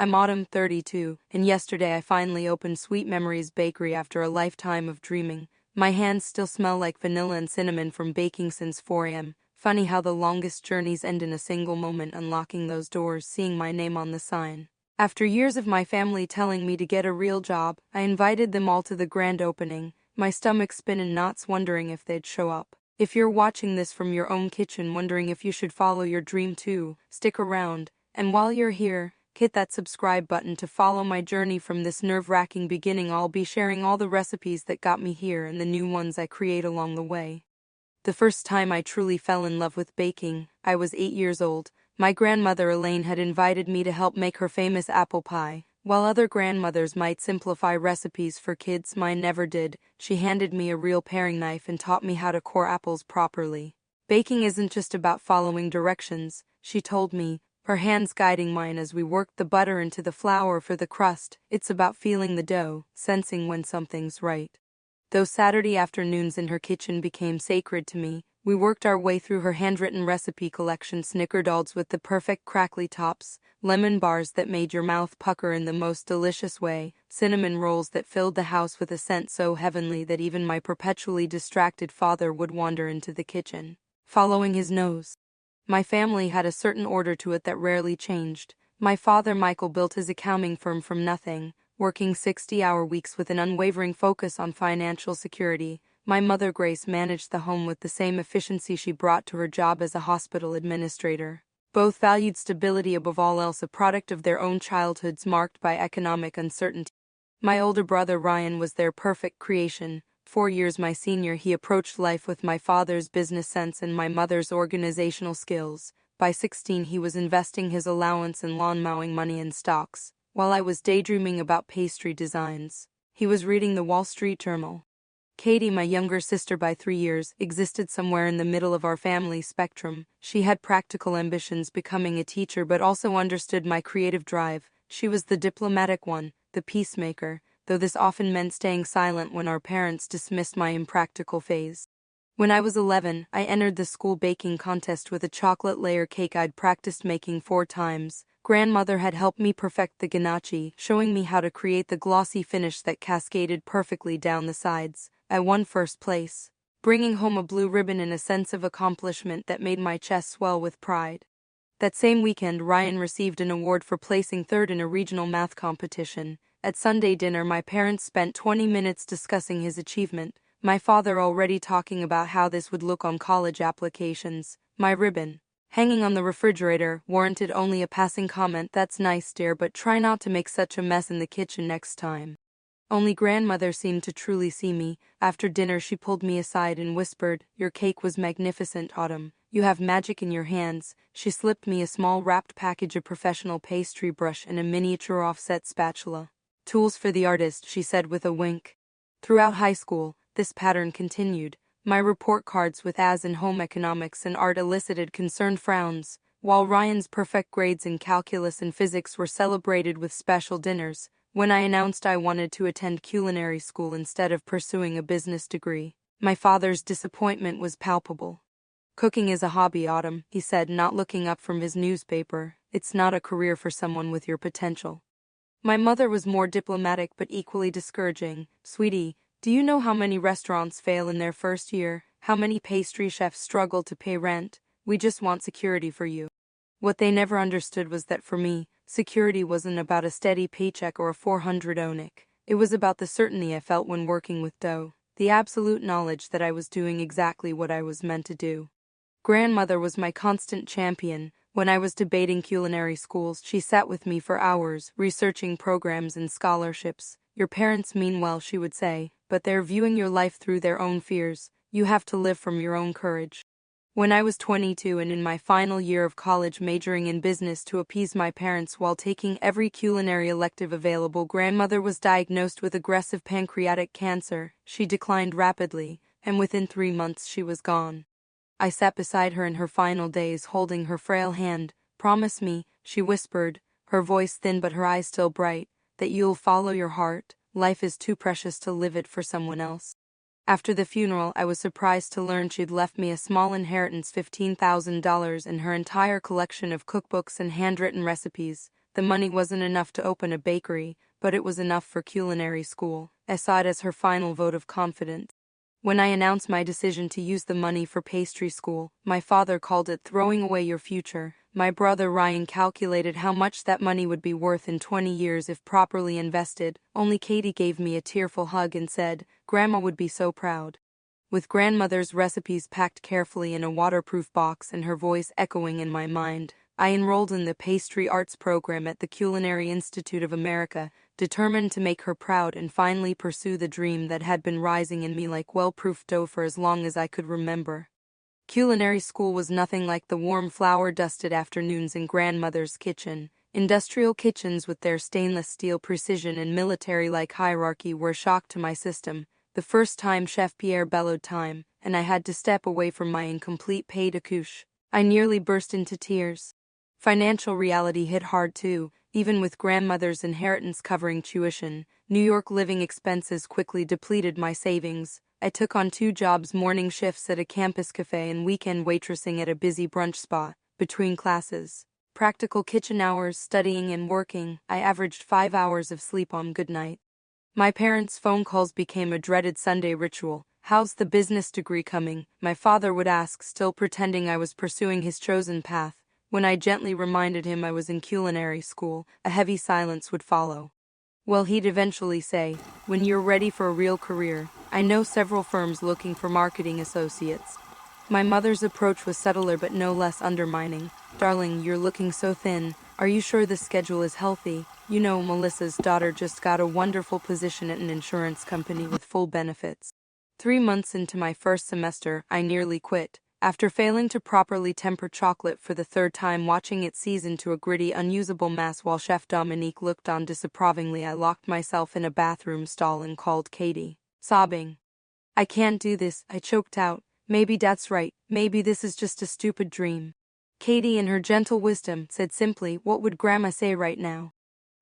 I'm Autumn 32, and yesterday I finally opened Sweet Memories Bakery after a lifetime of dreaming. My hands still smell like vanilla and cinnamon from baking since 4 a.m. Funny how the longest journeys end in a single moment unlocking those doors, seeing my name on the sign. After years of my family telling me to get a real job, I invited them all to the grand opening, my stomach spinning knots wondering if they'd show up. If you're watching this from your own kitchen wondering if you should follow your dream too, stick around, and while you're here, hit that subscribe button to follow my journey from this nerve-wracking beginning. I'll be sharing all the recipes that got me here and the new ones I create along the way. The first time I truly fell in love with baking, I was 8 years old. My grandmother Elaine had invited me to help make her famous apple pie. While other grandmothers might simplify recipes for kids, mine never did. She handed me a real paring knife and taught me how to core apples properly. Baking isn't just about following directions, she told me, her hands guiding mine as we worked the butter into the flour for the crust. It's about feeling the dough, sensing when something's right. Those Saturday afternoons in her kitchen became sacred to me. We worked our way through her handwritten recipe collection, snickerdoodles with the perfect crackly tops, lemon bars that made your mouth pucker in the most delicious way, cinnamon rolls that filled the house with a scent so heavenly that even my perpetually distracted father would wander into the kitchen, following his nose. My family had a certain order to it that rarely changed. My father Michael built his accounting firm from nothing, working 60-hour weeks with an unwavering focus on financial security. My mother Grace managed the home with the same efficiency she brought to her job as a hospital administrator. Both valued stability above all else, a product of their own childhoods marked by economic uncertainty. My older brother Ryan was their perfect creation. 4 years my senior, he approached life with my father's business sense and my mother's organizational skills. By 16 he was investing his allowance and lawn mowing money in stocks. While I was daydreaming about pastry designs, he was reading the Wall Street Journal. Katie, my younger sister by 3 years, existed somewhere in the middle of our family spectrum. She had practical ambitions, becoming a teacher, but also understood my creative drive. She was the diplomatic one, the peacemaker, though this often meant staying silent when our parents dismissed my impractical phase. When I was 11, I entered the school baking contest with a chocolate layer cake I'd practiced making 4 times. Grandmother had helped me perfect the ganache, showing me how to create the glossy finish that cascaded perfectly down the sides. I won first place, bringing home a blue ribbon and a sense of accomplishment that made my chest swell with pride. That same weekend, Ryan received an award for placing 3rd in a regional math competition. At Sunday dinner, my parents spent 20 minutes discussing his achievement, my father already talking about how this would look on college applications. My ribbon, hanging on the refrigerator, warranted only a passing comment, "That's nice, dear, but try not to make such a mess in the kitchen next time." Only grandmother seemed to truly see me. After dinner she pulled me aside and whispered, "Your cake was magnificent, Autumn. You have magic in your hands." She slipped me a small wrapped package of professional pastry brush and a miniature offset spatula. "Tools for the artist," she said with a wink. Throughout high school, this pattern continued. My report cards with A's in home economics and art elicited concerned frowns, while Ryan's perfect grades in calculus and physics were celebrated with special dinners. When I announced I wanted to attend culinary school instead of pursuing a business degree, my father's disappointment was palpable. "Cooking is a hobby, Autumn," he said, not looking up from his newspaper. "It's not a career for someone with your potential." My mother was more diplomatic but equally discouraging. "Sweetie, do you know how many restaurants fail in their first year? How many pastry chefs struggle to pay rent? We just want security for you." What they never understood was that for me, security wasn't about a steady paycheck or a 400 ONIC. It was about the certainty I felt when working with dough, the absolute knowledge that I was doing exactly what I was meant to do. Grandmother was my constant champion. When I was debating culinary schools, she sat with me for hours, researching programs and scholarships. "Your parents mean well," she would say, "but they're viewing your life through their own fears. You have to live from your own courage." When I was 22 and in my final year of college, majoring in business to appease my parents while taking every culinary elective available, grandmother was diagnosed with aggressive pancreatic cancer. She declined rapidly, and within 3 months she was gone. I sat beside her in her final days, holding her frail hand. "Promise me," she whispered, her voice thin but her eyes still bright, "that you'll follow your heart. Life is too precious to live it for someone else." After the funeral, I was surprised to learn she'd left me a small inheritance, $15,000, and her entire collection of cookbooks and handwritten recipes. The money wasn't enough to open a bakery, but it was enough for culinary school, aside as her final vote of confidence. When I announced my decision to use the money for pastry school, my father called it throwing away your future. My brother Ryan calculated how much that money would be worth in 20 years if properly invested. Only Katie gave me a tearful hug and said, "Grandma would be so proud." With grandmother's recipes packed carefully in a waterproof box and her voice echoing in my mind, I enrolled in the pastry arts program at the Culinary Institute of America, determined to make her proud and finally pursue the dream that had been rising in me like well-proofed dough for as long as I could remember. Culinary school was nothing like the warm flour-dusted afternoons in grandmother's kitchen. Industrial kitchens with their stainless steel precision and military-like hierarchy were a shock to my system. The first time Chef Pierre bellowed time, and I had to step away from my incomplete pain de couche, I nearly burst into tears. Financial reality hit hard too. Even with grandmother's inheritance covering tuition, New York living expenses quickly depleted my savings. I took on 2 jobs, morning shifts at a campus cafe and weekend waitressing at a busy brunch spot. Between classes, practical kitchen hours, studying and working, I averaged 5 hours of sleep on good night. My parents' phone calls became a dreaded Sunday ritual. "How's the business degree coming?" my father would ask, still pretending I was pursuing his chosen path. When I gently reminded him I was in culinary school, a heavy silence would follow. Well, he'd eventually say, "When you're ready for a real career, I know several firms looking for marketing associates." My mother's approach was subtler but no less undermining. "Darling, you're looking so thin. Are you sure this schedule is healthy? You know, Melissa's daughter just got a wonderful position at an insurance company with full benefits." 3 months into my first semester, I nearly quit. After failing to properly temper chocolate for the 3rd time, watching it season to a gritty, unusable mass while Chef Dominique looked on disapprovingly, I locked myself in a bathroom stall and called Katie, sobbing. "I can't do this," I choked out. "Maybe Dad's right. Maybe this is just a stupid dream." Katie, in her gentle wisdom, said simply, "What would Grandma say right now?"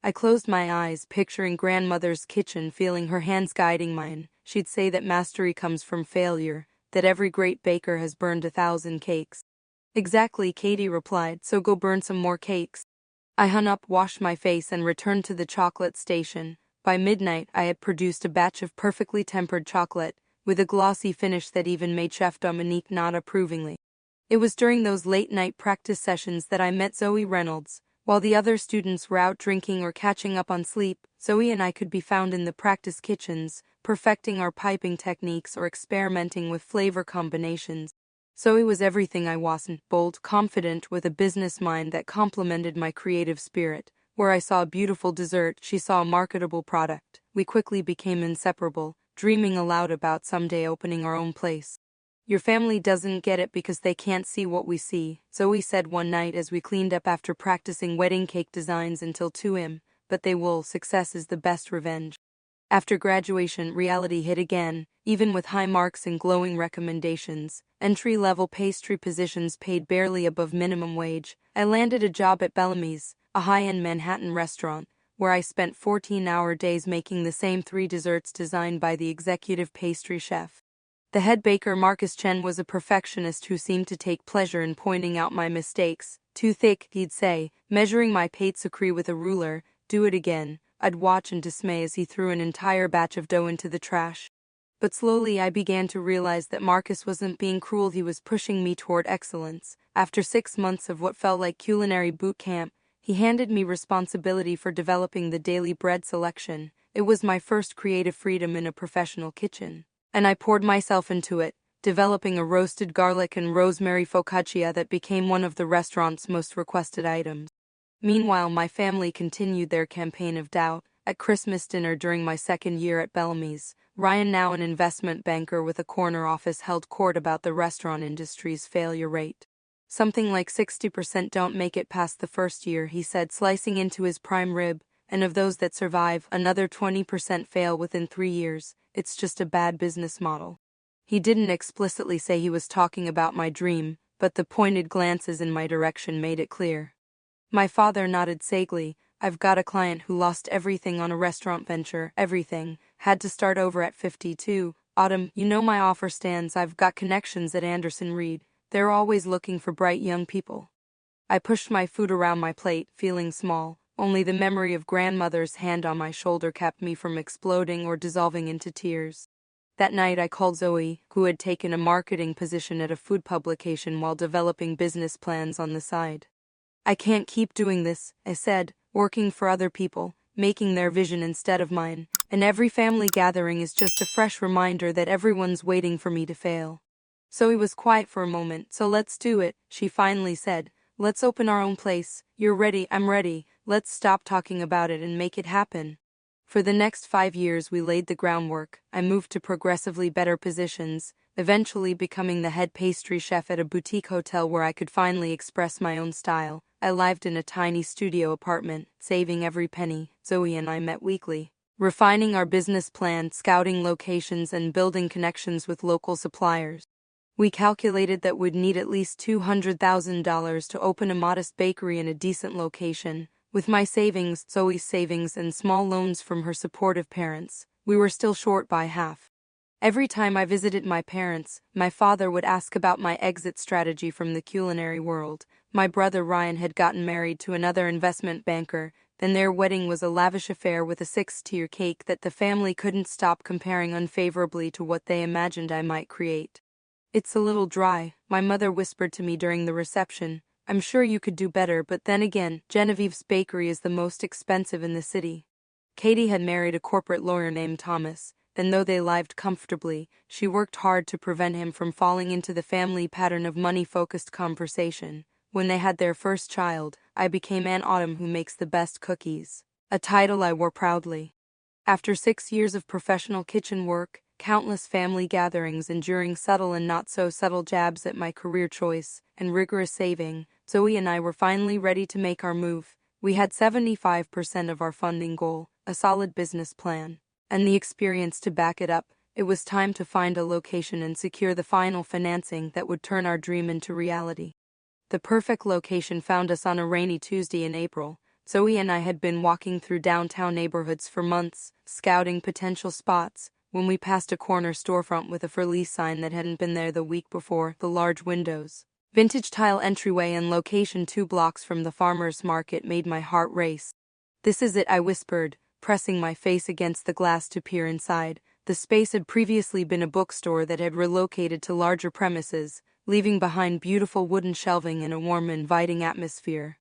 I closed my eyes, picturing grandmother's kitchen, feeling her hands guiding mine. She'd say that mastery comes from failure, that every great baker has burned 1,000 cakes. "Exactly," Katie replied, "so go burn some more cakes." I hung up, washed my face, and returned to the chocolate station. By midnight, I had produced a batch of perfectly tempered chocolate, with a glossy finish that even made Chef Dominique nod approvingly. It was during those late-night practice sessions that I met Zoe Reynolds. While the other students were out drinking or catching up on sleep, Zoe and I could be found in the practice kitchens, perfecting our piping techniques or experimenting with flavor combinations. Zoe was everything I wasn't: bold, confident, with a business mind that complemented my creative spirit. Where I saw a beautiful dessert, she saw a marketable product. We quickly became inseparable, dreaming aloud about someday opening our own place. "Your family doesn't get it because they can't see what we see," Zoe said one night as we cleaned up after practicing wedding cake designs until 2 a.m., "but they will. Success is the best revenge." After graduation, reality hit again. Even with high marks and glowing recommendations, entry-level pastry positions paid barely above minimum wage. I landed a job at Bellamy's, a high-end Manhattan restaurant, where I spent 14-hour days making the same 3 desserts designed by the executive pastry chef. The head baker, Marcus Chen, was a perfectionist who seemed to take pleasure in pointing out my mistakes. "Too thick," he'd say, measuring my pâte sucrée with a ruler. "Do it again." I'd watch in dismay as he threw an entire batch of dough into the trash. But slowly I began to realize that Marcus wasn't being cruel, he was pushing me toward excellence. After 6 months of what felt like culinary boot camp, he handed me responsibility for developing the daily bread selection. It was my first creative freedom in a professional kitchen, and I poured myself into it, developing a roasted garlic and rosemary focaccia that became one of the restaurant's most requested items. Meanwhile, my family continued their campaign of doubt. At Christmas dinner during my 2nd year at Bellamy's, Ryan, now an investment banker with a corner office, held court about the restaurant industry's failure rate. "Something like 60% don't make it past the first year," he said, slicing into his prime rib, "and of those that survive, another 20% fail within 3 years. It's just a bad business model." He didn't explicitly say he was talking about my dream, but the pointed glances in my direction made it clear. My father nodded sagely. "I've got a client who lost everything on a restaurant venture, everything, had to start over at 52. Autumn, you know my offer stands. I've got connections at Anderson Reed. They're always looking for bright young people." I pushed my food around my plate, feeling small. only the memory of grandmother's hand on my shoulder kept me from exploding or dissolving into tears. That night I called Zoe, who had taken a marketing position at a food publication while developing business plans on the side. "I can't keep doing this," I said, "working for other people, making their vision instead of mine, and every family gathering is just a fresh reminder that everyone's waiting for me to fail." Zoe was quiet for a moment. "So let's do it," she finally said. "Let's open our own place. You're ready, I'm ready. Let's stop talking about it and make it happen." For the next 5 years we laid the groundwork. I moved to progressively better positions, eventually becoming the head pastry chef at a boutique hotel where I could finally express my own style. I lived in a tiny studio apartment, saving every penny. Zoe and I met weekly, refining our business plan, scouting locations, and building connections with local suppliers. We calculated that we'd need at least $200,000 to open a modest bakery in a decent location. With my savings, Zoe's savings, and small loans from her supportive parents, we were still short by half. Every time I visited my parents, my father would ask about my exit strategy from the culinary world. My brother Ryan had gotten married to another investment banker, then their wedding was a lavish affair with a 6-tier cake that the family couldn't stop comparing unfavorably to what they imagined I might create. "It's a little dry," my mother whispered to me during the reception. "I'm sure you could do better, but then again, Genevieve's bakery is the most expensive in the city." Katie had married a corporate lawyer named Thomas, and though they lived comfortably, she worked hard to prevent him from falling into the family pattern of money-focused conversation. When they had their first child, I became Aunt Autumn who makes the best cookies, a title I wore proudly. After 6 years of professional kitchen work, countless family gatherings enduring subtle and not-so-subtle jabs at my career choice, and rigorous saving, Zoe and I were finally ready to make our move. We had 75% of our funding goal, a solid business plan, and the experience to back it up. It was time to find a location and secure the final financing that would turn our dream into reality. The perfect location found us on a rainy Tuesday in April. Zoe and I had been walking through downtown neighborhoods for months, scouting potential spots, when we passed a corner storefront with a for lease sign that hadn't been there the week before. The large windows, vintage tile entryway, and location 2 blocks from the farmer's market made my heart race. "This is it," I whispered, pressing my face against the glass to peer inside. The space had previously been a bookstore that had relocated to larger premises, leaving behind beautiful wooden shelving and a warm, inviting atmosphere.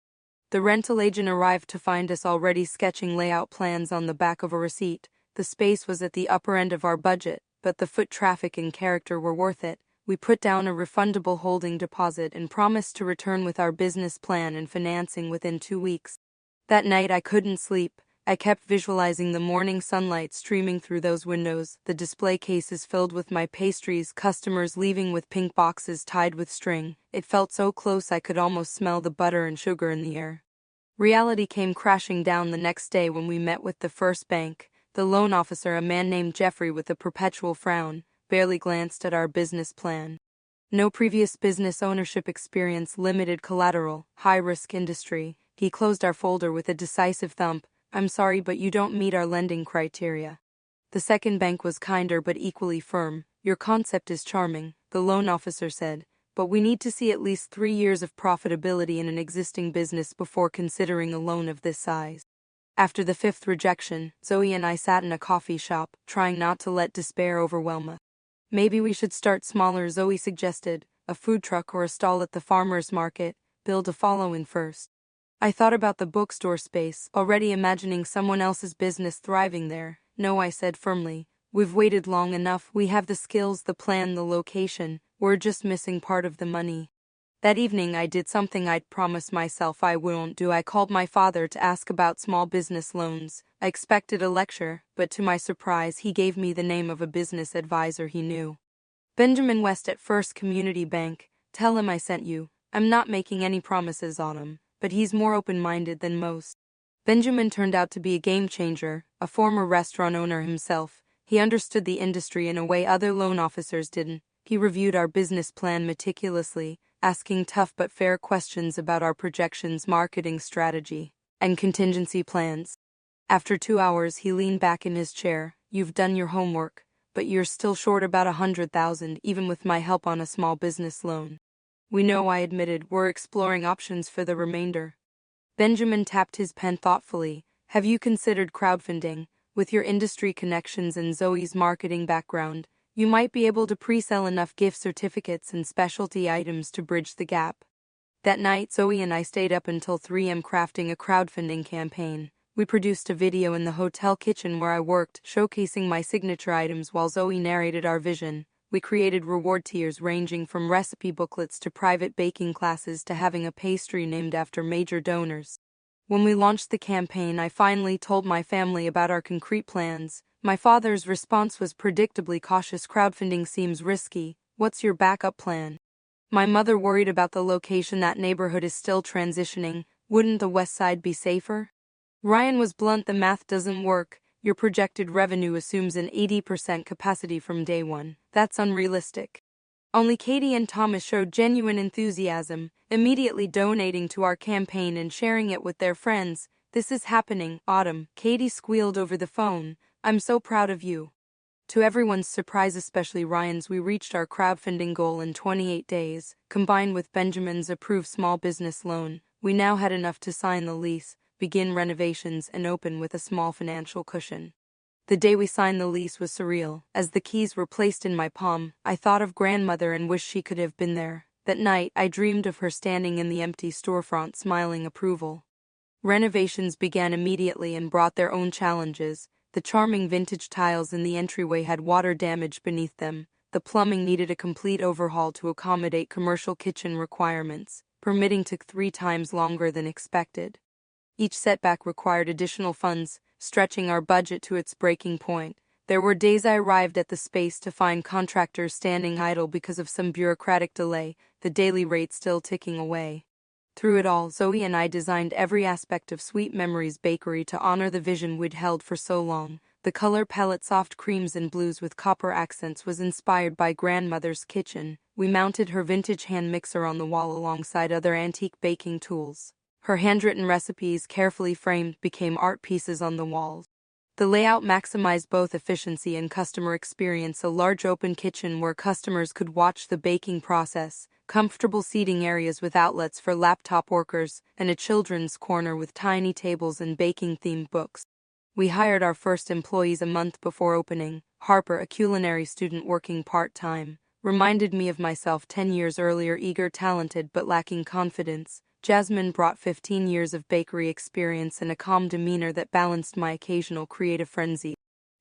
The rental agent arrived to find us already sketching layout plans on the back of a receipt. The space was at the upper end of our budget, but the foot traffic and character were worth it. We put down a refundable holding deposit and promised to return with our business plan and financing within 2 weeks. That night I couldn't sleep. I kept visualizing the morning sunlight streaming through those windows, the display cases filled with my pastries, customers leaving with pink boxes tied with string. It felt so close I could almost smell the butter and sugar in the air. Reality came crashing down the next day when we met with the first bank. The loan officer, a man named Jeffrey with a perpetual frown, barely glanced at our business plan. No previous business ownership experience, limited collateral, high-risk industry. He closed our folder with a decisive thump. "I'm sorry, but you don't meet our lending criteria." The second bank was kinder but equally firm. "Your concept is charming," the loan officer said, "but we need to see at least 3 years of profitability in an existing business before considering a loan of this size." After the 5th rejection, Zoe and I sat in a coffee shop, trying not to let despair overwhelm us. "Maybe we should start smaller," Zoe suggested, "a food truck or a stall at the farmer's market, build a following first." I thought about the bookstore space, already imagining someone else's business thriving there. "No," I said firmly, "we've waited long enough. We have the skills, the plan, the location. We're just missing part of the money." That evening I did something I'd promised myself I wouldn't do. I called my father to ask about small business loans. I expected a lecture, but to my surprise he gave me the name of a business advisor he knew. "Benjamin West at First Community Bank. Tell him I sent you. I'm not making any promises on him, but he's more open-minded than most." Benjamin turned out to be a game-changer, a former restaurant owner himself. He understood the industry in a way other loan officers didn't. He reviewed our business plan meticulously, asking tough but fair questions about our projections, marketing strategy, and contingency plans. After 2 hours, he leaned back in his chair. "You've done your homework, but you're still short about $100,000, even with my help on a small business loan." "We know," I admitted. "We're exploring options for the remainder." Benjamin tapped his pen thoughtfully. Have you considered crowdfunding? With your industry connections and Zoe's marketing background, you might be able to pre-sell enough gift certificates and specialty items to bridge the gap. That night, Zoe and I stayed up until 3 a.m. crafting a crowdfunding campaign. We produced a video in the hotel kitchen where I worked, showcasing my signature items while Zoe narrated our vision. We created reward tiers ranging from recipe booklets to private baking classes to having a pastry named after major donors. When we launched the campaign, I finally told my family about our concrete plans. My father's response was predictably cautious. Crowdfunding seems risky. What's your backup plan? My mother worried about the location. That neighborhood is still transitioning. Wouldn't the west side be safer? Ryan was blunt. The math doesn't work. Your projected revenue assumes an 80% capacity from day one. That's unrealistic. Only Katie and Thomas showed genuine enthusiasm, immediately donating to our campaign and sharing it with their friends. This is happening, Autumn. Katie squealed over the phone. I'm so proud of you. To everyone's surprise, especially Ryan's, we reached our crowdfunding goal in 28 days. Combined with Benjamin's approved small business loan, we now had enough to sign the lease, begin renovations, and open with a small financial cushion. The day we signed the lease was surreal. As the keys were placed in my palm, I thought of grandmother and wished she could have been there. That night, I dreamed of her standing in the empty storefront smiling approval. Renovations began immediately and brought their own challenges. The charming vintage tiles in the entryway had water damage beneath them. The plumbing needed a complete overhaul to accommodate commercial kitchen requirements. Permitting took 3 times longer than expected. Each setback required additional funds, stretching our budget to its breaking point. There were days I arrived at the space to find contractors standing idle because of some bureaucratic delay, the daily rate still ticking away. Through it all, Zoe and I designed every aspect of Sweet Memories Bakery to honor the vision we'd held for so long. The color palette, soft creams and blues with copper accents, was inspired by grandmother's kitchen. We mounted her vintage hand mixer on the wall alongside other antique baking tools. Her handwritten recipes, carefully framed, became art pieces on the walls. The layout maximized both efficiency and customer experience: a large open kitchen where customers could watch the baking process, comfortable seating areas with outlets for laptop workers, and a children's corner with tiny tables and baking-themed books. We hired our first employees a month before opening. Harper, a culinary student working part-time, reminded me of myself 10 years earlier, eager, talented, but lacking confidence. Jasmine brought 15 years of bakery experience and a calm demeanor that balanced my occasional creative frenzy.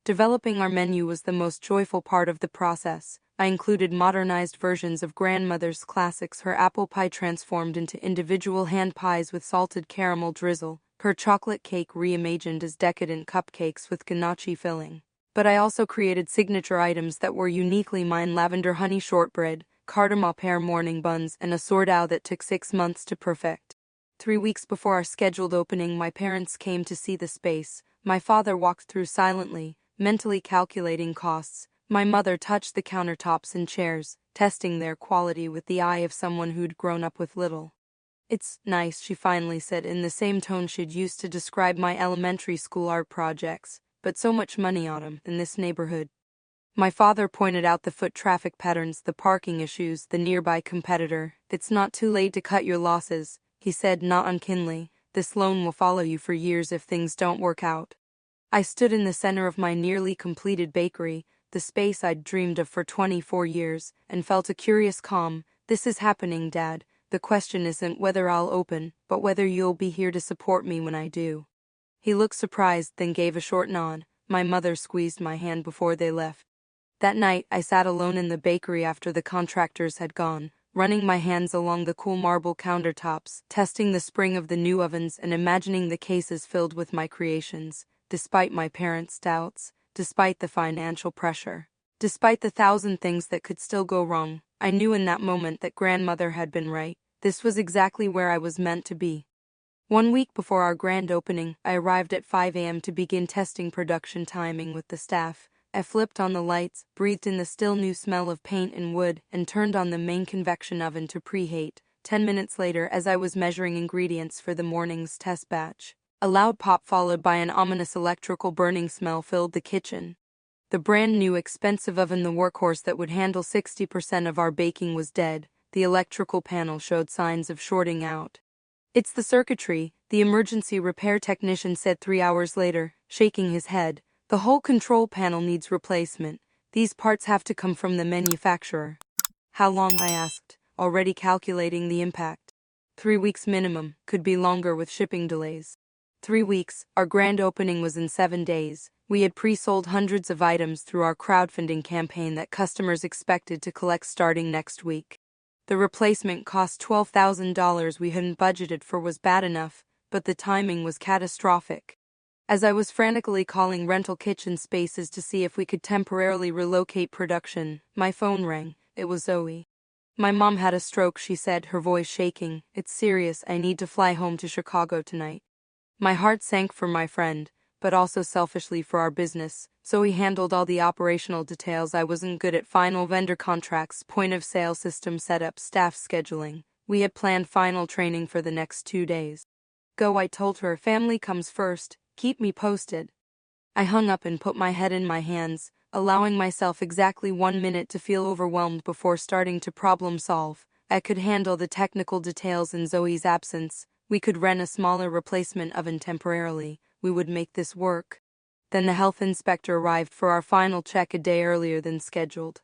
Developing our menu was the most joyful part of the process. I included modernized versions of grandmother's classics: her apple pie transformed into individual hand pies with salted caramel drizzle, her chocolate cake reimagined as decadent cupcakes with ganache filling. But I also created signature items that were uniquely mine: lavender honey shortbread, cardamom pear morning buns, and a sourdough that took 6 months to perfect. 3 weeks before our scheduled opening, my parents came to see the space. My father walked through silently, mentally calculating costs. My mother touched the countertops and chairs, testing their quality with the eye of someone who'd grown up with little. "It's nice," she finally said in the same tone she'd used to describe my elementary school art projects. "But so much money, Autumn, in this neighborhood." My father pointed out the foot traffic patterns, the parking issues, the nearby competitor. "It's not too late to cut your losses," he said, not unkindly. "This loan will follow you for years if things don't work out." I stood in the center of my nearly completed bakery, the space I'd dreamed of for 24 years, and felt a curious calm. "This is happening, Dad. The question isn't whether I'll open, but whether you'll be here to support me when I do." He looked surprised, then gave a short nod. My mother squeezed my hand before they left. That night, I sat alone in the bakery after the contractors had gone, running my hands along the cool marble countertops, testing the spring of the new ovens and imagining the cases filled with my creations. Despite my parents' doubts, despite the financial pressure, despite the 1,000 things that could still go wrong, I knew in that moment that grandmother had been right. This was exactly where I was meant to be. 1 week before our grand opening, I arrived at 5 a.m. to begin testing production timing with the staff. I flipped on the lights, breathed in the still new smell of paint and wood, and turned on the main convection oven to preheat. 10 minutes later, as I was measuring ingredients for the morning's test batch, a loud pop followed by an ominous electrical burning smell filled the kitchen. The brand new expensive oven, the workhorse that would handle 60% of our baking, was dead. The electrical panel showed signs of shorting out. "It's the circuitry," the emergency repair technician said 3 hours later, shaking his head. The whole control panel needs replacement. These parts have to come from the manufacturer. How long? I asked, already calculating the impact. 3 weeks minimum, could be longer with shipping delays. 3 weeks, our grand opening was in 7 days. We had pre-sold hundreds of items through our crowdfunding campaign that customers expected to collect starting next week. The replacement cost $12,000 we hadn't budgeted for was bad enough, but the timing was catastrophic. As I was frantically calling rental kitchen spaces to see if we could temporarily relocate production, my phone rang. It was Zoe. "My mom had a stroke," she said, her voice shaking. "It's serious. I need to fly home to Chicago tonight." My heart sank for my friend, but also selfishly for our business. Zoe handled all the operational details. I wasn't good at final vendor contracts, point of sale system setup, staff scheduling. We had planned final training for the next 2 days. "Go," I told her. "Family comes first. Keep me posted." I hung up and put my head in my hands, allowing myself exactly 1 minute to feel overwhelmed before starting to problem solve. I could handle the technical details in Zoe's absence. We could rent a smaller replacement oven temporarily. We would make this work. Then the health inspector arrived for our final check a day earlier than scheduled.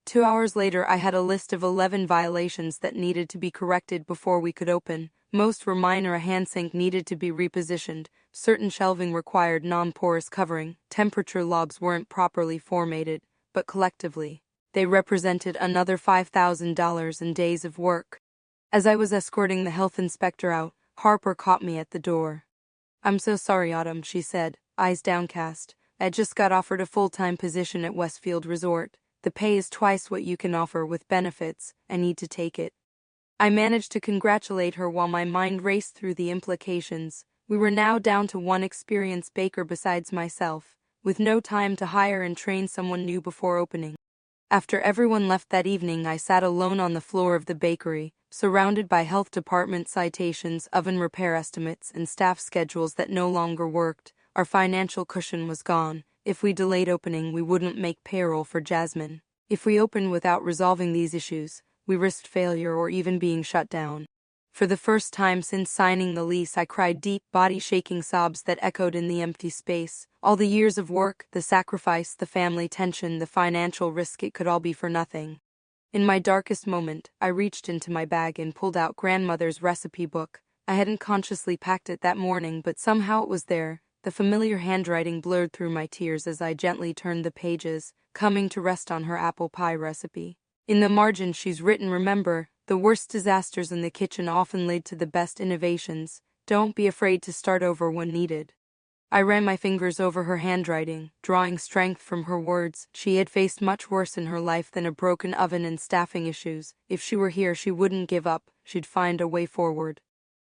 2 hours later, I had a list of 11 violations that needed to be corrected before we could open. Most were minor. A hand sink needed to be repositioned, certain shelving required non-porous covering, temperature logs weren't properly formatted, but collectively, they represented another $5,000 in days of work. As I was escorting the health inspector out, Harper caught me at the door. "I'm so sorry, Autumn," she said, eyes downcast. "I just got offered a full-time position at Westfield Resort. The pay is twice what you can offer with benefits. I need to take it." I managed to congratulate her while my mind raced through the implications. We were now down to one experienced baker besides myself, with no time to hire and train someone new before opening. After everyone left that evening, I sat alone on the floor of the bakery, surrounded by health department citations, oven repair estimates, and staff schedules that no longer worked. Our financial cushion was gone. If we delayed opening, we wouldn't make payroll for Jasmine. If we opened without resolving these issues, we risked failure or even being shut down. For the first time since signing the lease, I cried deep, body-shaking sobs that echoed in the empty space. All the years of work, the sacrifice, the family tension, the financial risk, it could all be for nothing. In my darkest moment, I reached into my bag and pulled out grandmother's recipe book. I hadn't consciously packed it that morning, but somehow it was there. The familiar handwriting blurred through my tears as I gently turned the pages, coming to rest on her apple pie recipe. In the margin she's written, "Remember, the worst disasters in the kitchen often lead to the best innovations. Don't be afraid to start over when needed." I ran my fingers over her handwriting, drawing strength from her words. She had faced much worse in her life than a broken oven and staffing issues. If she were here, she wouldn't give up. She'd find a way forward.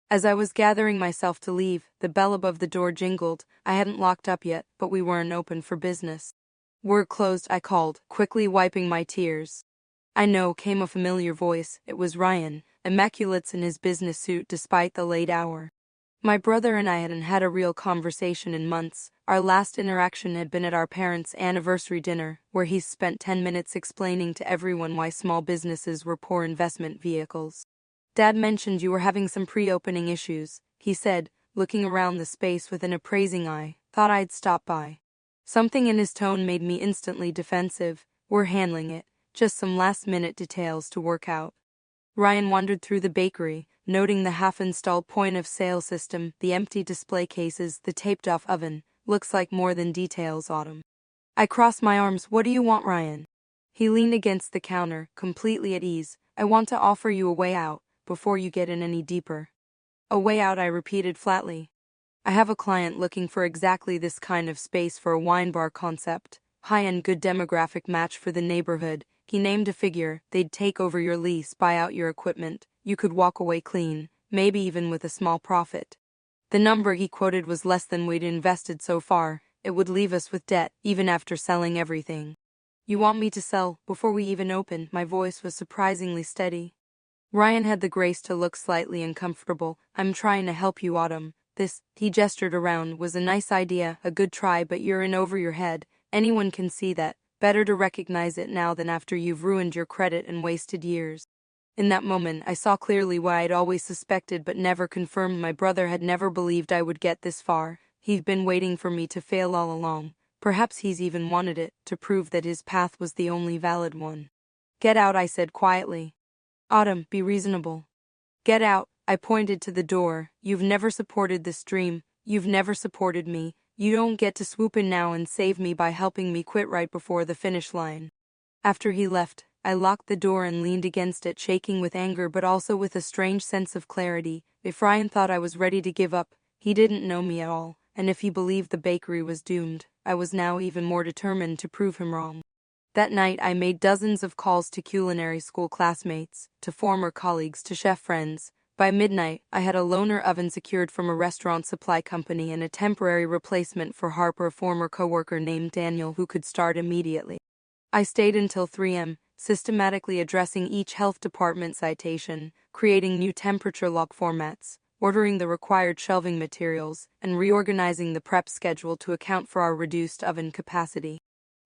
As I was gathering myself to leave, the bell above the door jingled. I hadn't locked up yet, but we weren't open for business. "We're closed," I called, quickly wiping my tears. "I know," came a familiar voice. It was Ryan, immaculate in his business suit despite the late hour. My brother and I hadn't had a real conversation in months. Our last interaction had been at our parents' anniversary dinner, where he spent 10 minutes explaining to everyone why small businesses were poor investment vehicles. "Dad mentioned you were having some pre-opening issues," he said, looking around the space with an appraising eye. "Thought I'd stop by." Something in his tone made me instantly defensive. "We're handling it. Just some last-minute details to work out." Ryan wandered through the bakery, noting the half-installed point-of-sale system, the empty display cases, the taped-off oven. "Looks like more than details, Autumn." I crossed my arms. "What do you want, Ryan?" He leaned against the counter, completely at ease. "I want to offer you a way out, before you get in any deeper." "A way out," I repeated flatly. "I have a client looking for exactly this kind of space for a wine bar concept. High-end, good demographic match for the neighborhood." He named a figure. "They'd take over your lease, buy out your equipment. You could walk away clean, maybe even with a small profit." The number he quoted was less than we'd invested so far. It would leave us with debt, even after selling everything. "You want me to sell before we even open?" My voice was surprisingly steady. Ryan had the grace to look slightly uncomfortable. "I'm trying to help you, Autumn. This," he gestured around, "was a nice idea, a good try, but you're in over your head. Anyone can see that. Better to recognize it now than after you've ruined your credit and wasted years." In that moment, I saw clearly what I'd always suspected but never confirmed. My brother had never believed I would get this far. He'd been waiting for me to fail all along. Perhaps he's even wanted it, to prove that his path was the only valid one. "Get out," I said quietly. "Autumn, be reasonable." "Get out." I pointed to the door. "You've never supported this dream. You've never supported me. You don't get to swoop in now and save me by helping me quit right before the finish line." After he left, I locked the door and leaned against it, shaking with anger but also with a strange sense of clarity. If Ryan thought I was ready to give up, he didn't know me at all, and if he believed the bakery was doomed, I was now even more determined to prove him wrong. That night I made dozens of calls to culinary school classmates, to former colleagues, to chef friends. By midnight, I had a loaner oven secured from a restaurant supply company and a temporary replacement for Harper, a former coworker named Daniel who could start immediately. I stayed until 3 a.m., systematically addressing each health department citation, creating new temperature log formats, ordering the required shelving materials, and reorganizing the prep schedule to account for our reduced oven capacity.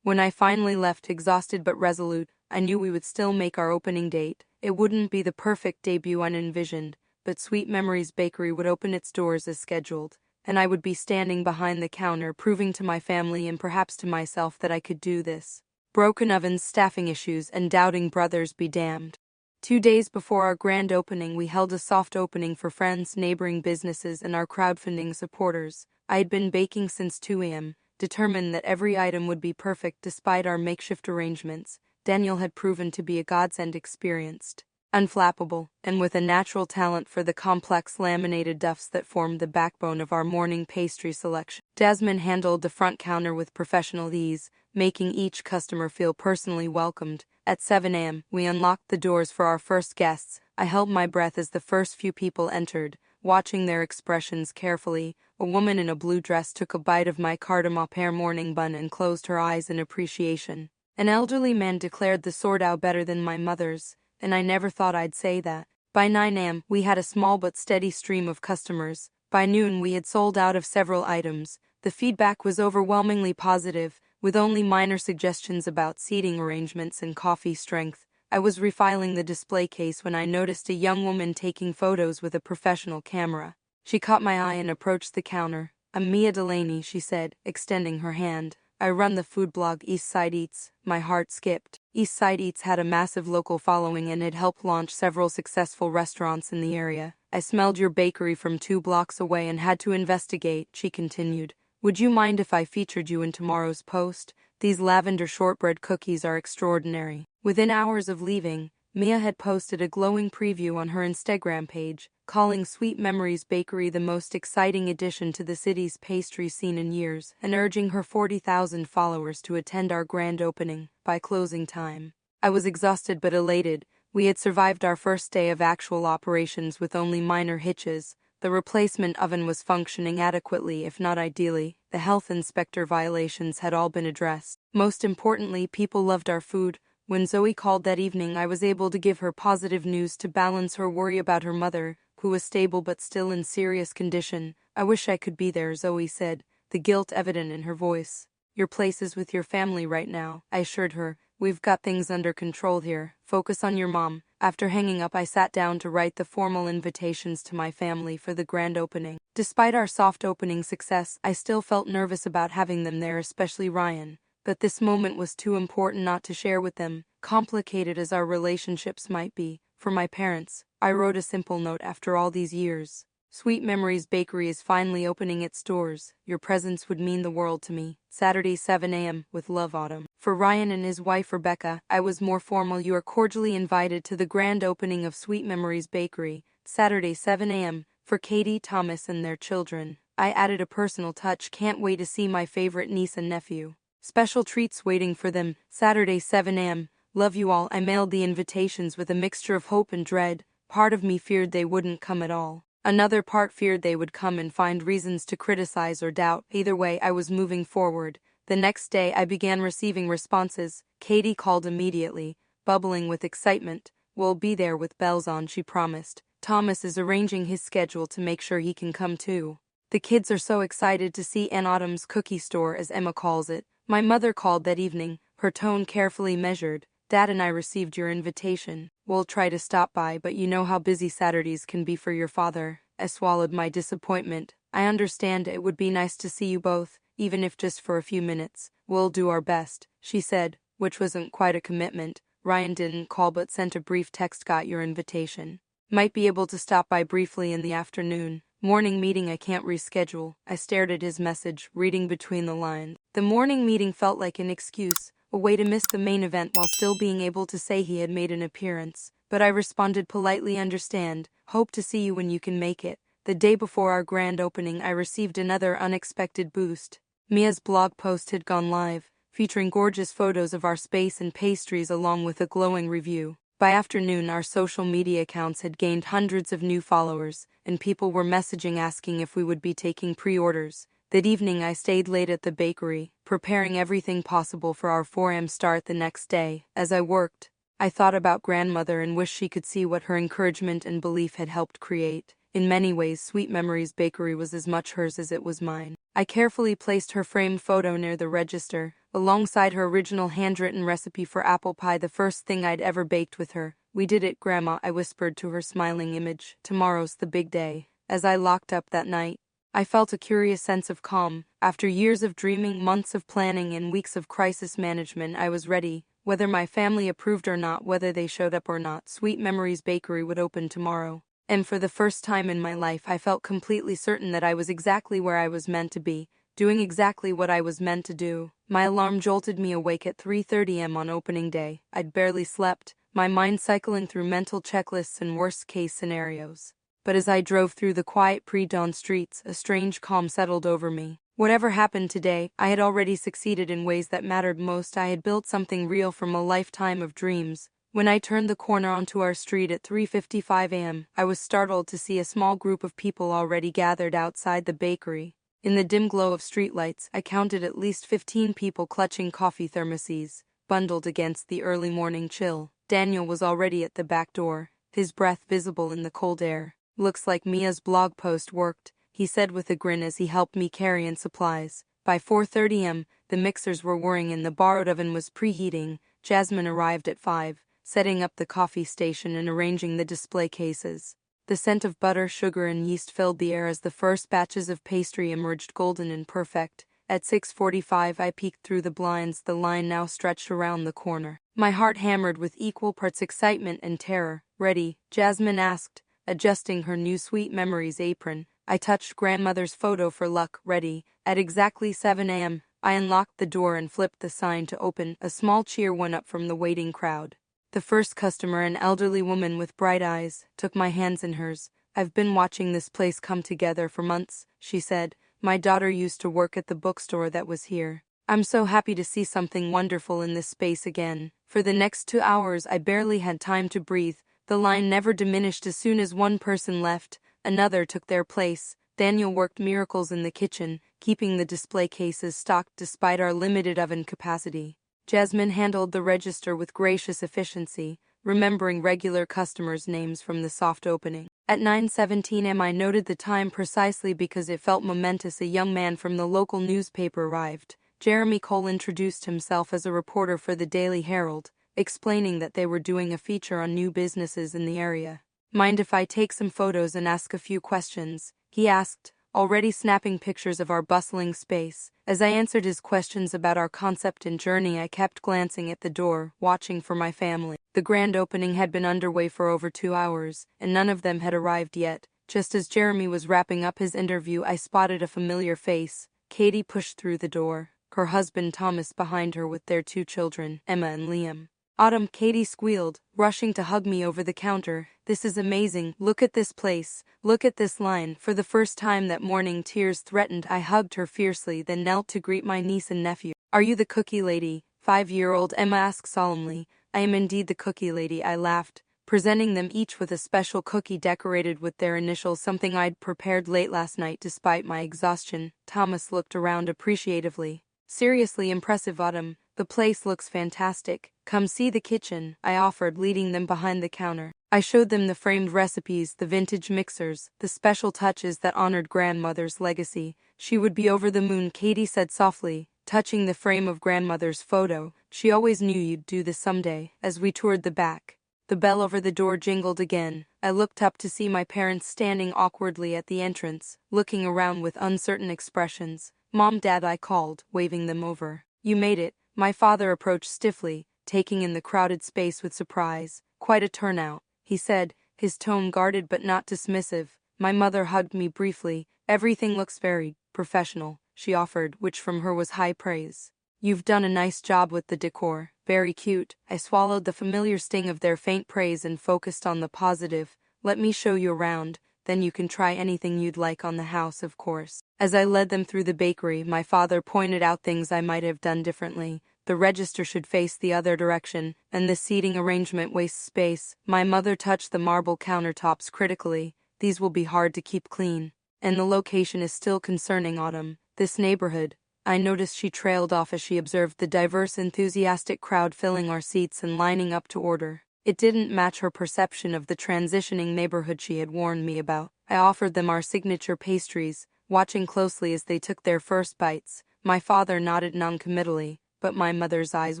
When I finally left, exhausted but resolute, I knew we would still make our opening date. It wouldn't be the perfect debut I envisioned, but Sweet Memories Bakery would open its doors as scheduled, and I would be standing behind the counter, proving to my family and perhaps to myself that I could do this. Broken ovens, staffing issues, and doubting brothers be damned. 2 days before our grand opening, we held a soft opening for friends, neighboring businesses, and our crowdfunding supporters. I had been baking since 2 a.m., determined that every item would be perfect despite our makeshift arrangements. Daniel had proven to be a godsend, experienced, unflappable, and with a natural talent for the complex laminated duffs that formed the backbone of our morning pastry selection. Jasmine handled the front counter with professional ease, making each customer feel personally welcomed. At 7 a.m., we unlocked the doors for our first guests. I held my breath as the first few people entered, watching their expressions carefully. A woman in a blue dress took a bite of my cardamom pear morning bun and closed her eyes in appreciation. An elderly man declared the sourdough better than my mother's, and I never thought I'd say that. By 9 a.m., we had a small but steady stream of customers. By noon, we had sold out of several items. The feedback was overwhelmingly positive, with only minor suggestions about seating arrangements and coffee strength. I was refiling the display case when I noticed a young woman taking photos with a professional camera. She caught my eye and approached the counter. "I'm Mia Delaney," she said, extending her hand. "I run the food blog East Side Eats." My heart skipped. East Side Eats had a massive local following and had helped launch several successful restaurants in the area. "I smelled your bakery from 2 blocks away and had to investigate," she continued. "Would you mind if I featured you in tomorrow's post? These lavender shortbread cookies are extraordinary." Within hours of leaving, Mia had posted a glowing preview on her Instagram page, calling Sweet Memories Bakery the most exciting addition to the city's pastry scene in years, and urging her 40,000 followers to attend our grand opening. By closing time, I was exhausted but elated. We had survived our first day of actual operations with only minor hitches. The replacement oven was functioning adequately, if not ideally. The health inspector violations had all been addressed. Most importantly, people loved our food. When Zoe called that evening, I was able to give her positive news to balance her worry about her mother, who was stable but still in serious condition. "I wish I could be there," Zoe said, the guilt evident in her voice. "Your place is with your family right now," I assured her. "We've got things under control here. Focus on your mom." After hanging up, I sat down to write the formal invitations to my family for the grand opening. Despite our soft opening success, I still felt nervous about having them there, especially Ryan. But this moment was too important not to share with them, complicated as our relationships might be. For my parents, I wrote a simple note. "After all these years, Sweet Memories Bakery is finally opening its doors. Your presence would mean the world to me. Saturday, 7 a.m. With love, Autumn." For Ryan and his wife Rebecca, I was more formal. "You are cordially invited to the grand opening of Sweet Memories Bakery, Saturday, 7 a.m. For Katie, Thomas, and their children." I added a personal touch. "Can't wait to see my favorite niece and nephew. Special treats waiting for them. Saturday, 7 a.m. Love you all." I mailed the invitations with a mixture of hope and dread. Part of me feared they wouldn't come at all. Another part feared they would come and find reasons to criticize or doubt. Either way, I was moving forward. The next day, I began receiving responses. Katie called immediately, bubbling with excitement. "We'll be there with bells on," she promised. "Thomas is arranging his schedule to make sure he can come too. The kids are so excited to see Aunt Autumn's cookie store, as Emma calls it." My mother called that evening, her tone carefully measured. Dad and I received your invitation. We'll try to stop by, but you know how busy Saturdays can be for your father. I swallowed my disappointment. I understand, it would be nice to see you both, even if just for a few minutes. We'll do our best, she said, which wasn't quite a commitment. Ryan didn't call but sent a brief text. Got your invitation. Might be able to stop by briefly in the afternoon. Morning meeting I can't reschedule. I stared at his message, reading between the lines. The morning meeting felt like an excuse, a way to miss the main event while still being able to say he had made an appearance. But I responded politely, understand, hope to see you when you can make it. The day before our grand opening I received another unexpected boost. Mia's blog post had gone live, featuring gorgeous photos of our space and pastries along with a glowing review. By afternoon our social media accounts had gained hundreds of new followers, and people were messaging asking if we would be taking pre-orders. That evening I stayed late at the bakery, preparing everything possible for our 4 a.m. start the next day. As I worked, I thought about grandmother and wished she could see what her encouragement and belief had helped create. In many ways, Sweet Memories Bakery was as much hers as it was mine. I carefully placed her framed photo near the register, alongside her original handwritten recipe for apple pie, the first thing I'd ever baked with her. We did it, Grandma, I whispered to her smiling image. Tomorrow's the big day. As I locked up that night, I felt a curious sense of calm. After years of dreaming, months of planning, and weeks of crisis management, I was ready. Whether my family approved or not, whether they showed up or not, Sweet Memories Bakery would open tomorrow. And for the first time in my life I felt completely certain that I was exactly where I was meant to be, doing exactly what I was meant to do. My alarm jolted me awake at 3:30 a.m. on opening day. I'd barely slept, my mind cycling through mental checklists and worst-case scenarios. But as I drove through the quiet pre-dawn streets, a strange calm settled over me. Whatever happened today, I had already succeeded in ways that mattered most. I had built something real from a lifetime of dreams. When I turned the corner onto our street at 3:55 a.m., I was startled to see a small group of people already gathered outside the bakery. In the dim glow of streetlights, I counted at least 15 people clutching coffee thermoses, bundled against the early morning chill. Daniel was already at the back door, his breath visible in the cold air. Looks like Mia's blog post worked, he said with a grin as he helped me carry in supplies. By 4:30 a.m., the mixers were whirring and the borrowed oven was preheating. Jasmine arrived at 5, setting up the coffee station and arranging the display cases. The scent of butter, sugar, and yeast filled the air as the first batches of pastry emerged golden and perfect. At 6:45 I peeked through the blinds, the line now stretched around the corner. My heart hammered with equal parts excitement and terror. Ready? Jasmine asked, adjusting her new Sweet Memories apron. I touched grandmother's photo for luck. Ready. At exactly 7 a.m., I unlocked the door and flipped the sign to open. A small cheer went up from the waiting crowd. The first customer, an elderly woman with bright eyes, took my hands in hers. I've been watching this place come together for months, she said. My daughter used to work at the bookstore that was here. I'm so happy to see something wonderful in this space again. For the next 2 hours I barely had time to breathe. The line never diminished. As soon as one person left, another took their place. Daniel worked miracles in the kitchen, keeping the display cases stocked despite our limited oven capacity. Jasmine handled the register with gracious efficiency, remembering regular customers' names from the soft opening. At 9:17 a.m. I noted the time precisely because it felt momentous. A young man from the local newspaper arrived. Jeremy Cole introduced himself as a reporter for the Daily Herald, explaining that they were doing a feature on new businesses in the area. Mind if I take some photos and ask a few questions? He asked, already snapping pictures of our bustling space. As I answered his questions about our concept and journey, I kept glancing at the door, watching for my family. The grand opening had been underway for over 2 hours, and none of them had arrived yet. Just as Jeremy was wrapping up his interview, I spotted a familiar face. Katie pushed through the door, her husband Thomas behind her with their 2 children, Emma and Liam. Autumn, Katie squealed, rushing to hug me over the counter. This is amazing. Look at this place. Look at this line. For the first time that morning, tears threatened. I hugged her fiercely, then knelt to greet my niece and nephew. Are you the cookie lady? 5-year-old Emma asked solemnly. I am indeed the cookie lady, I laughed, presenting them each with a special cookie decorated with their initials, something I'd prepared late last night despite my exhaustion. Thomas looked around appreciatively. Seriously impressive, Autumn. The place looks fantastic. Come see the kitchen, I offered, leading them behind the counter. I showed them the framed recipes, the vintage mixers, the special touches that honored grandmother's legacy. She would be over the moon, Katie said softly, touching the frame of grandmother's photo. She always knew you'd do this someday. As we toured the back, the bell over the door jingled again. I looked up to see my parents standing awkwardly at the entrance, looking around with uncertain expressions. "Mom, Dad," I called, waving them over. "You made it." My father approached stiffly, taking in the crowded space with surprise. "Quite a turnout," he said, his tone guarded but not dismissive. My mother hugged me briefly. "Everything looks very professional," she offered, which from her was high praise. "You've done a nice job with the decor. Very cute." I swallowed the familiar sting of their faint praise and focused on the positive. "Let me show you around, then you can try anything you'd like on the house, of course." As I led them through the bakery, my father pointed out things I might have done differently. The register should face the other direction, and the seating arrangement wastes space. My mother touched the marble countertops critically. "These will be hard to keep clean. And the location is still concerning, Autumn. This neighborhood." I noticed she trailed off as she observed the diverse, enthusiastic crowd filling our seats and lining up to order. It didn't match her perception of the transitioning neighborhood she had warned me about. I offered them our signature pastries, watching closely as they took their first bites. My father nodded noncommittally, but my mother's eyes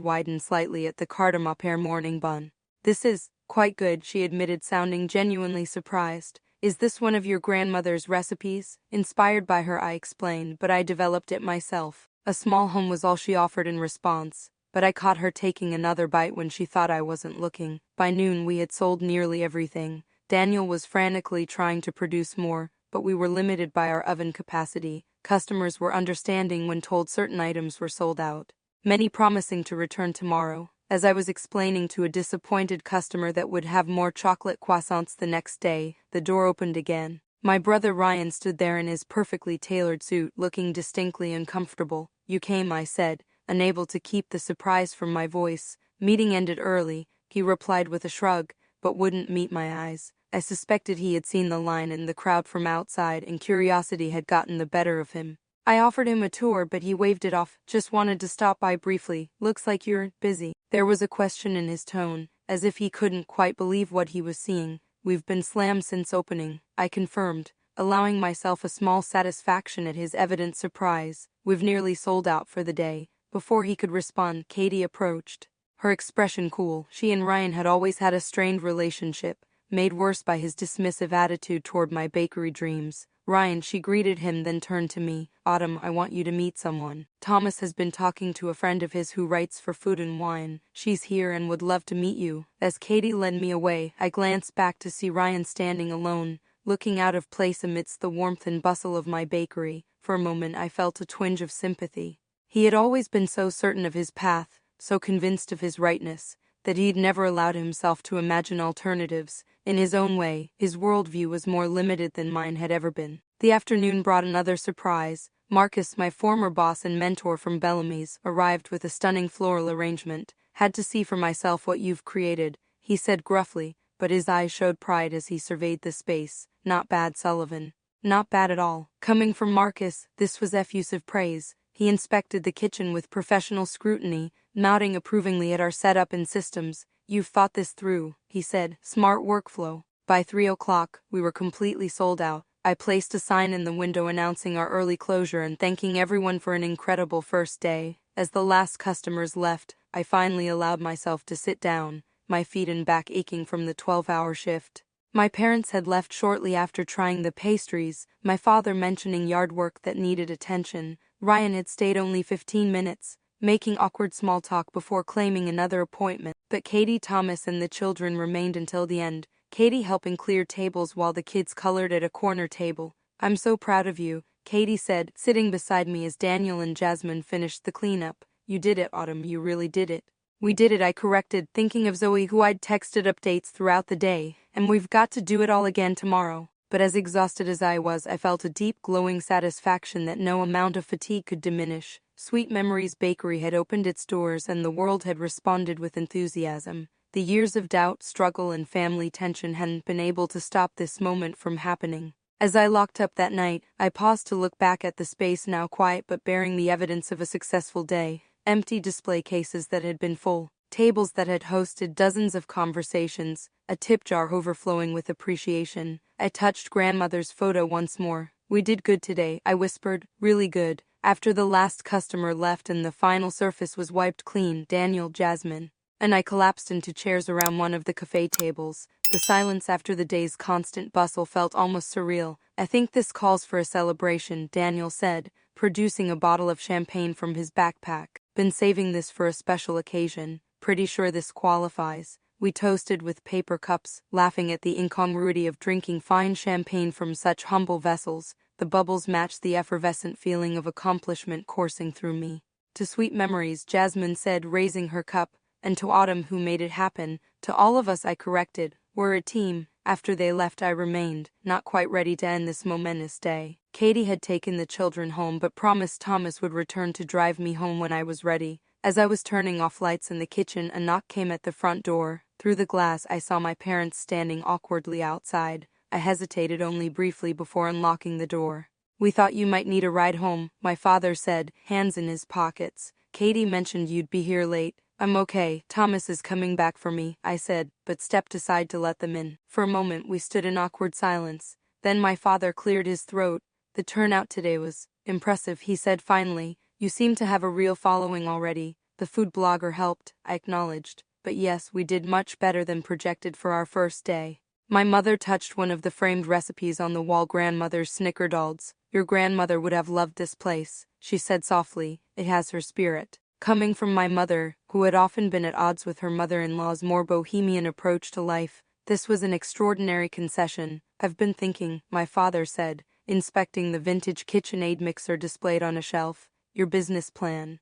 widened slightly at the cardamom pear morning bun. "This is quite good," she admitted, sounding genuinely surprised. "Is this one of your grandmother's recipes?" Inspired by her, I explained, "but I developed it myself." A small hum was all she offered in response, but I caught her taking another bite when she thought I wasn't looking. By noon we had sold nearly everything. Daniel was frantically trying to produce more, but we were limited by our oven capacity. Customers were understanding when told certain items were sold out, many promising to return tomorrow. As I was explaining to a disappointed customer that would have more chocolate croissants the next day, the door opened again. My brother Ryan stood there in his perfectly tailored suit, looking distinctly uncomfortable. "You came," I said, unable to keep the surprise from my voice. "Meeting ended early," he replied with a shrug, but wouldn't meet my eyes. I suspected he had seen the line in the crowd from outside and curiosity had gotten the better of him. I offered him a tour, but he waved it off. "Just wanted to stop by briefly. Looks like you're busy." There was a question in his tone, as if he couldn't quite believe what he was seeing. "We've been slammed since opening," I confirmed, allowing myself a small satisfaction at his evident surprise. "We've nearly sold out for the day." Before he could respond, Katie approached, her expression cool. She and Ryan had always had a strained relationship, made worse by his dismissive attitude toward my bakery dreams. "Ryan," she greeted him, then turned to me. "Autumn, I want you to meet someone. Thomas has been talking to a friend of his who writes for Food and Wine. She's here and would love to meet you." As Katie led me away, I glanced back to see Ryan standing alone, looking out of place amidst the warmth and bustle of my bakery. For a moment I felt a twinge of sympathy. He had always been so certain of his path, so convinced of his rightness, that he'd never allowed himself to imagine alternatives. In his own way, his worldview was more limited than mine had ever been. The afternoon brought another surprise. Marcus, my former boss and mentor from Bellamy's, arrived with a stunning floral arrangement. "Had to see for myself what you've created," he said gruffly, but his eyes showed pride as he surveyed the space. "Not bad, Sullivan." Not bad at all. Coming from Marcus, this was effusive praise. He inspected the kitchen with professional scrutiny, nodding approvingly at our setup and systems. "You've thought this through," he said. "Smart workflow." By 3 o'clock, we were completely sold out. I placed a sign in the window announcing our early closure and thanking everyone for an incredible first day. As the last customers left, I finally allowed myself to sit down, my feet and back aching from the 12-hour shift. My parents had left shortly after trying the pastries, my father mentioning yard work that needed attention. Ryan had stayed only 15 minutes, making awkward small talk before claiming another appointment. But Katie, Thomas, and the children remained until the end, Katie helping clear tables while the kids colored at a corner table. "I'm so proud of you," Katie said, sitting beside me as Daniel and Jasmine finished the cleanup. "You did it, Autumn, you really did it." "We did it," I corrected, thinking of Zoe, who I'd texted updates throughout the day. "And we've got to do it all again tomorrow." But as exhausted as I was, I felt a deep, glowing satisfaction that no amount of fatigue could diminish. Sweet Memories Bakery had opened its doors and the world had responded with enthusiasm. The years of doubt, struggle, and family tension hadn't been able to stop this moment from happening. As I locked up that night, I paused to look back at the space, now quiet but bearing the evidence of a successful day. Empty display cases that had been full, tables that had hosted dozens of conversations, a tip jar overflowing with appreciation. I touched grandmother's photo once more. "We did good today," I whispered. "Really good." After the last customer left and the final surface was wiped clean, Daniel, Jasmine, and I collapsed into chairs around one of the cafe tables. The silence after the day's constant bustle felt almost surreal. I think this calls for a celebration, Daniel said, producing a bottle of champagne from his backpack. Been saving this for a special occasion. Pretty sure this qualifies. We toasted with paper cups, laughing at the incongruity of drinking fine champagne from such humble vessels. The bubbles matched the effervescent feeling of accomplishment coursing through me. To sweet memories, Jasmine said, raising her cup, and to Autumn who made it happen. To all of us, I corrected. We're a team. After they left, I remained, not quite ready to end this momentous day. Katie had taken the children home but promised Thomas would return to drive me home when I was ready. As I was turning off lights in the kitchen, a knock came at the front door. Through the glass, I saw my parents standing awkwardly outside. I hesitated only briefly before unlocking the door. "We thought you might need a ride home," my father said, hands in his pockets. "Katie mentioned you'd be here late." "I'm okay. Thomas is coming back for me," I said, but stepped aside to let them in. For a moment we stood in awkward silence. Then my father cleared his throat. "The turnout today was impressive," he said finally. "You seem to have a real following already." "The food blogger helped," I acknowledged. "But yes, we did much better than projected for our first day." My mother touched one of the framed recipes on the wall. "Grandmother's snickerdoodles. Your grandmother would have loved this place," she said softly. "It has her spirit." Coming from my mother, who had often been at odds with her mother-in-law's more bohemian approach to life, this was an extraordinary concession. "I've been thinking," my father said, inspecting the vintage KitchenAid mixer displayed on a shelf. "Your business plan.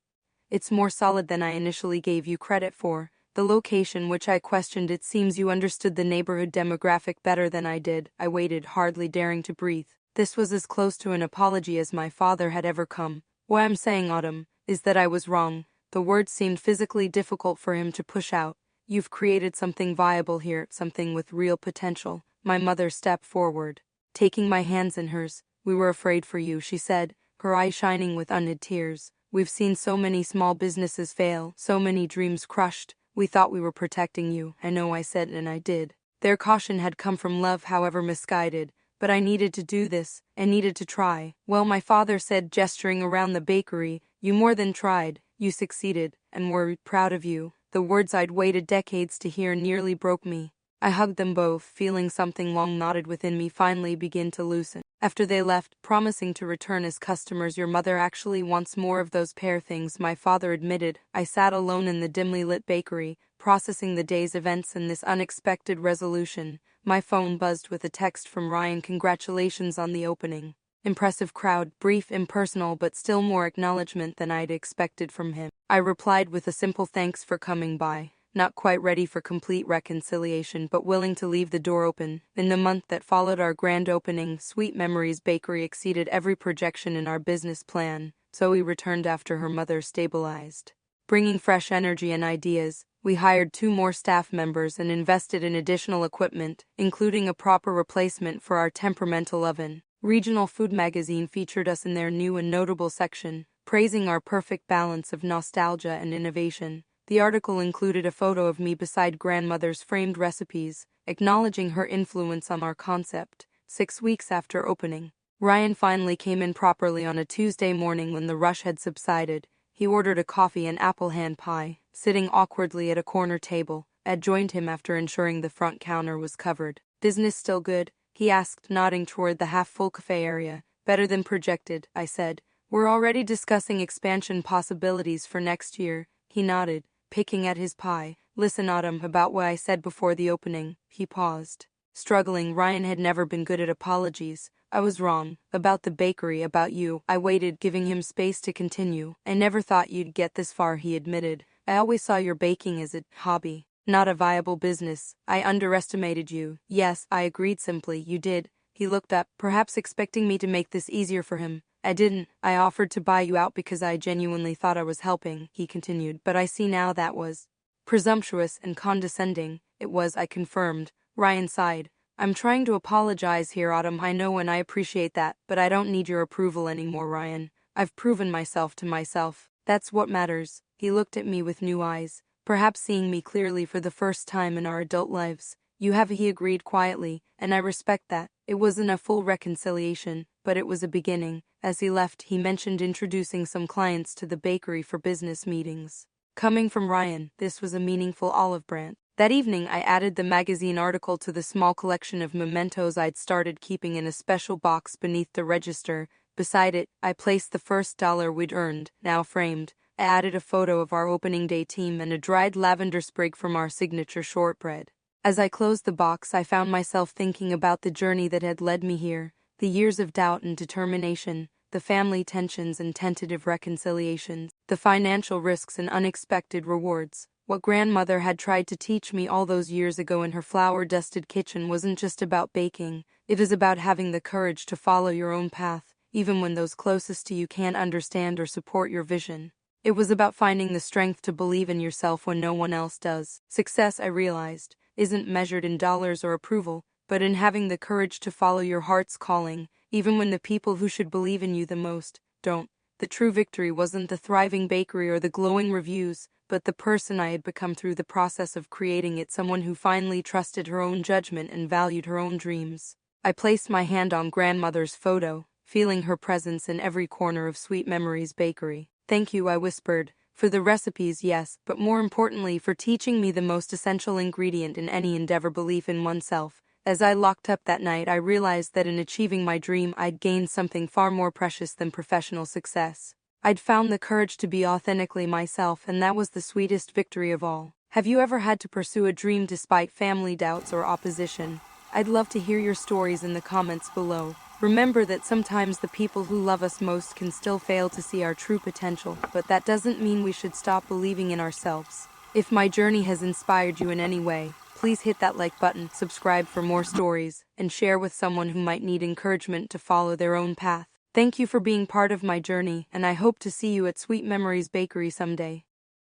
It's more solid than I initially gave you credit for. The location, which I questioned, it seems you understood the neighborhood demographic better than I did." I waited, hardly daring to breathe. This was as close to an apology as my father had ever come. "What I'm saying, Autumn, is that I was wrong." The words seemed physically difficult for him to push out. "You've created something viable here, something with real potential." My mother stepped forward, taking my hands in hers. "We were afraid for you," she said, her eyes shining with unhid tears. "We've seen so many small businesses fail, so many dreams crushed. We thought we were protecting you." "I know," I said, and I did. Their caution had come from love, however misguided. But I needed to do this. I needed to try. "Well," my father said, gesturing around the bakery, "you more than tried. You succeeded, and we're proud of you." The words I'd waited decades to hear nearly broke me. I hugged them both, feeling something long knotted within me finally begin to loosen. After they left, promising to return as customers, "Your mother actually wants more of those pear things," my father admitted. I sat alone in the dimly lit bakery, processing the day's events and this unexpected resolution. My phone buzzed with a text from Ryan. "Congratulations on the opening." Impressive crowd, brief, impersonal, but still more acknowledgement than I'd expected from him. I replied with a simple thanks for coming by, not quite ready for complete reconciliation but willing to leave the door open. In the month that followed our grand opening, Sweet Memories Bakery exceeded every projection in our business plan. Zoe returned after her mother stabilized, bringing fresh energy and ideas. We hired 2 more staff members and invested in additional equipment, including a proper replacement for our temperamental oven. Regional Food Magazine featured us in their new and notable section, praising our perfect balance of nostalgia and innovation. The article included a photo of me beside grandmother's framed recipes, acknowledging her influence on our concept. 6 weeks after opening, Ryan finally came in properly on a Tuesday morning when the rush had subsided. He ordered a coffee and apple hand pie, sitting awkwardly at a corner table. Ed joined him after ensuring the front counter was covered. "Business still good?" he asked, nodding toward the half-full cafe area. "Better than projected," I said. "We're already discussing expansion possibilities for next year." He nodded, picking at his pie. "Listen, Autumn, about what I said before the opening." He paused, struggling. Ryan had never been good at apologies. "I was wrong. About the bakery, about you." I waited, giving him space to continue. "I never thought you'd get this far," he admitted. "I always saw your baking as a hobby, not a viable business. I underestimated you." "Yes," I agreed simply. "You did." He looked up, perhaps expecting me to make this easier for him. "I didn't. I offered to buy you out because I genuinely thought I was helping," he continued. "But I see now that was presumptuous and condescending." "It was," I confirmed. Ryan sighed. "I'm trying to apologize here, Autumn. I know and I appreciate that, but I don't need your approval anymore, Ryan. I've proven myself to myself. That's what matters." He looked at me with new eyes, perhaps seeing me clearly for the first time in our adult lives. "You have," he agreed quietly, "and I respect that." It wasn't a full reconciliation, but it was a beginning. As he left, he mentioned introducing some clients to the bakery for business meetings. Coming from Ryan, this was a meaningful olive branch. That evening, I added the magazine article to the small collection of mementos I'd started keeping in a special box beneath the register. Beside it, I placed the first dollar we'd earned, now framed. I added a photo of our opening day team and a dried lavender sprig from our signature shortbread. As I closed the box, I found myself thinking about the journey that had led me here, the years of doubt and determination, the family tensions and tentative reconciliations, the financial risks and unexpected rewards. What grandmother had tried to teach me all those years ago in her flour-dusted kitchen wasn't just about baking, it is about having the courage to follow your own path, even when those closest to you can't understand or support your vision. It was about finding the strength to believe in yourself when no one else does. Success, I realized, isn't measured in dollars or approval, but in having the courage to follow your heart's calling, even when the people who should believe in you the most don't. The true victory wasn't the thriving bakery or the glowing reviews, but the person I had become through the process of creating it, someone who finally trusted her own judgment and valued her own dreams. I placed my hand on grandmother's photo, feeling her presence in every corner of Sweet Memories Bakery. "Thank you," I whispered, "for the recipes, yes, but more importantly for teaching me the most essential ingredient in any endeavor, belief in oneself." As I locked up that night, I realized that in achieving my dream, I'd gained something far more precious than professional success. I'd found the courage to be authentically myself, and that was the sweetest victory of all. Have you ever had to pursue a dream despite family doubts or opposition? I'd love to hear your stories in the comments below. Remember that sometimes the people who love us most can still fail to see our true potential, but that doesn't mean we should stop believing in ourselves. If my journey has inspired you in any way, please hit that like button, subscribe for more stories, and share with someone who might need encouragement to follow their own path. Thank you for being part of my journey, and I hope to see you at Sweet Memories Bakery someday.